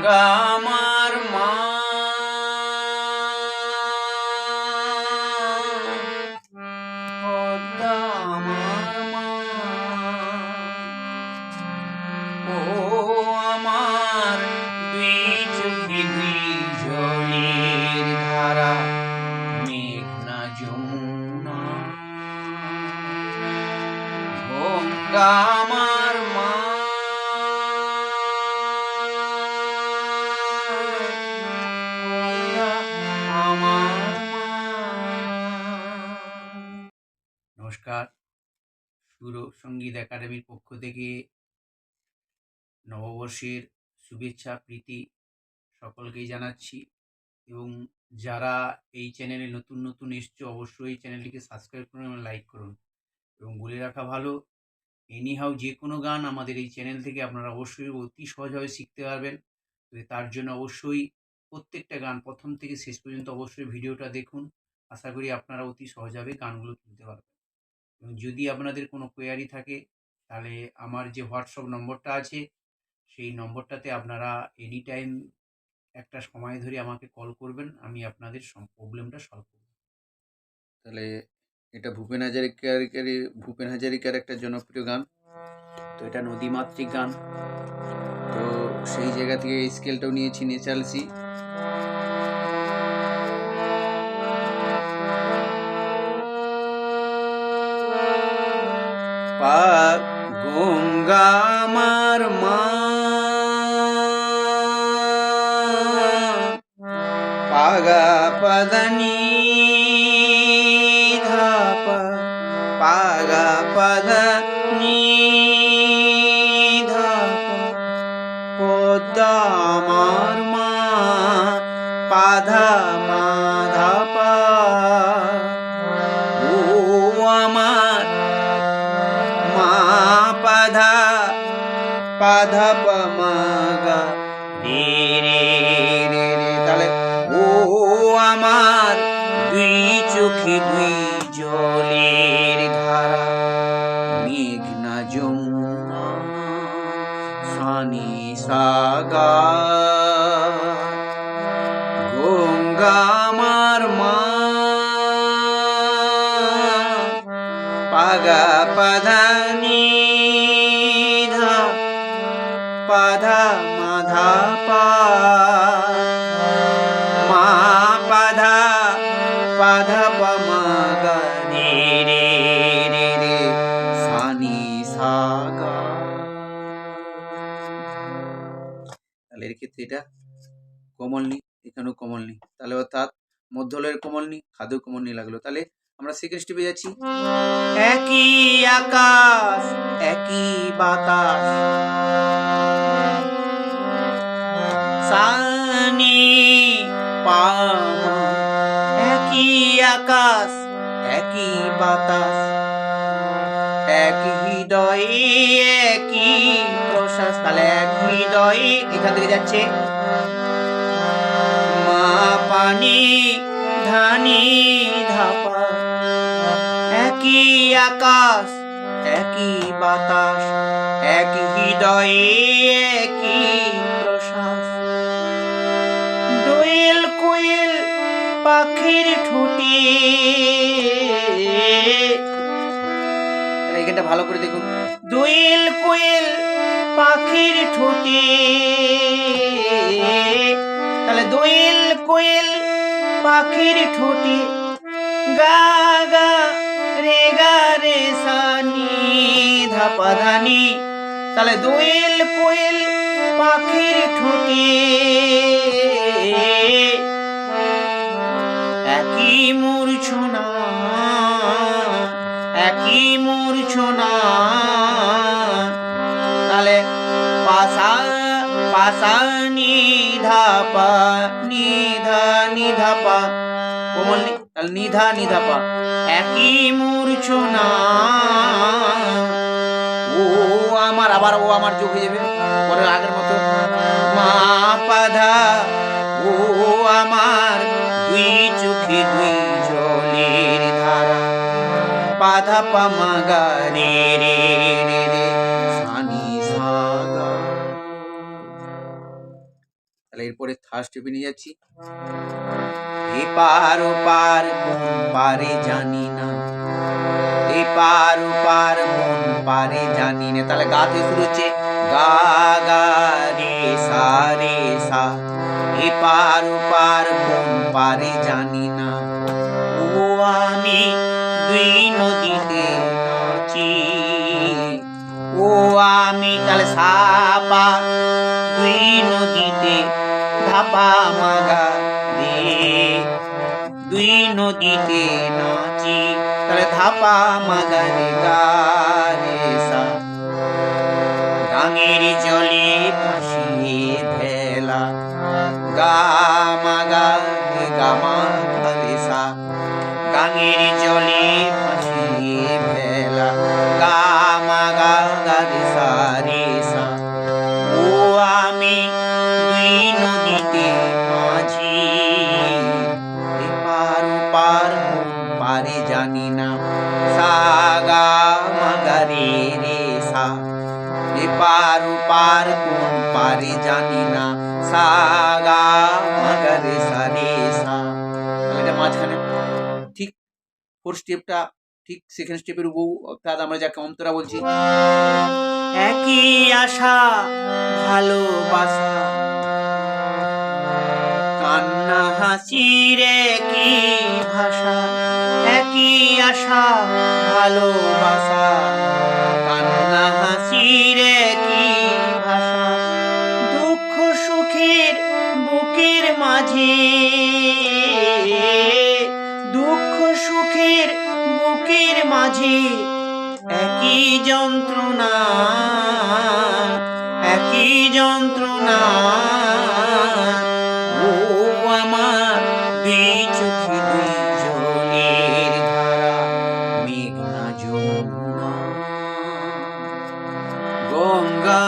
গঙ্গা আমার মা, পদ্মা আমার মা, ও আমার দুই চোখে দুই জলের ধারা, মেঘনা যমুনা। গঙ্গা আমার মা, নমস্কার। সুর সঙ্গীত একাডেমির পক্ষ থেকে নববর্ষের শুভেচ্ছা প্রীতি সকলকেই জানাচ্ছি, এবং যারা এই চ্যানেলে নতুন নতুন এসছো অবশ্যই এই চ্যানেলটিকে সাবস্ক্রাইব করুন এবং লাইক করুন। এবং বলে রাখা ভালো, এনিহাউ যে কোনো গান আমাদের এই চ্যানেল থেকে আপনারা অবশ্যই অতি সহজভাবে শিখতে পারবেন। তার জন্য অবশ্যই প্রত্যেকটা গান প্রথম থেকে শেষ পর্যন্ত অবশ্যই ভিডিওটা দেখুন। আশা করি আপনারা অতি সহজভাবে গানগুলো তুলতে পারবেন। এবং যদি আপনাদের কোনো কোয়ারি থাকে তাহলে আমার যে হোয়াটসঅ্যাপ নম্বরটা আছে সেই নম্বরটাতে আপনারা এনি টাইম একটা সময় ধরে আমাকে কল করবেন, আমি আপনাদের প্রবলেমটা সলভ করব। তাহলে এটা ভূপেন হাজারিকার একটা জনপ্রিয় গান। তো এটা নদীমাতৃক গান, তো সেই জায়গা থেকে এই স্কেলটাও নিয়েছি ন্যাচারাল সি। গঙ্গা আমার মা, পাগা পদনি ধাপ, পাগা পদনি ধাপ, পদ্মা আমার মা, পাধা মাধা, ও আমার মা, পাধা পাধা পামাগা রে রে রে রে। তাহলে ও আমার দুই চোখে দুই জলের ধারা, মেঘনা যমুনা, সানি সাগা। গঙ্গা আমার মা, পাগা পধানি ধা, পাধা মাধা পা, মা পাধা পাধা পামাগা রে রে রে রে, সানি সাগা। তাহলে এর ক্ষেত্রে এটা কমল নি, এখানেও কমল নি, তাহলে অর্থাৎ মধ্যলয়ের কমল নি, খাদেও কমল নি লাগলো। তাহলে আমরা সেকেন্ড স্টেপে যাচ্ছি। একই আকাশ একই বাতাস, সানি পামা। একই আকাশ একই বাতাস, এক হৃদয়ে একই প্রশ্বাস। তাহলে এক হৃদয়ে এখান থেকে যাচ্ছে মা পানি ধানি ধাপা। একই আকাশ একই বাতাস, এক হৃদয়ে একই প্রশ্বাস। দোয়েল কোয়েল পাখির ঠোঁটে, এখানটা ভালো করে দেখুন। দোয়েল কোয়েল পাখির ঠোঁটে, তাহলে দোয়েল কোয়েল পাখির ঠোঁটে, গা গা রে গা রে সানি ধাপা ধানি। তাহলে দোয়েল কোয়েল পাখির ঠোঁটে, একই মূর্ছনা একই মূর্ছনা। তাহলে পাশা পাশা নিধাপা নিধা নিধাপা, কোমল নি, তাহলে নিধা নিধাপা, একই মূর্ছনা। ও আমার, আবার ও আমার যোগ হয়ে যাবে পরে আগের মতো, মা পাধা। ও আমার দুই চোখে দুই জলের ধারা, পাধা পামাগা রে রে রে রে, সানি সাগা। তাহলে এরপরে থার্ড স্টেপে নিয়ে যাচ্ছি। এপার ওপার কোন পারে জানি না, এপার ওপার কোন পারে জানি না। তাহলে গাতে শুরু হচ্ছে গা গা রে সা রে সা। এপার ওপার কোন পারে জানি না, ও আমি দুই নদীতে নাচি, ও আমি। তাহলে সা পা দুই নদীতে ধাপা মাগা রে, দুই নদীতে নাচি। তাহলে ধাপা মাগা রে গা রে সা। গাঙের জলে ভাসিয়ে ভেলা, গা মাগা রে গা মা রে সা। গাঙের জলে ভাসিয়ে ভেলা, গা মাগা রে সা রে সা। ও আমি দুই নদীতে মাঝি, এপার ওপার কোন পারে জানি না, সা গা মাগা রে রে সা। এপার ওপার কোন পারে জানি না, সা গা মাগা রে সা রে সা। তাহলে এটা মাঝখানে ঠিক ফোর্থ স্টেপটা ঠিক সেকেন্ড স্টেপের উপর, অর্থাৎ আমরা যাকে অন্তরা বলছি। একই আশা ভালোবাসা, কান্না হাসির একই ভাষা, একই আশা ভালোবাসা, কান্না হাসির একই ভাষা। দুঃখ সুখের বুকের মাঝে, দুঃখ সুখের বুকের মাঝে একই যন্ত্রণা, একই যন্ত্রণা। ও আমার দুই চোখে দুই জলের ধারা, মেঘনা যমুনা গঙ্গা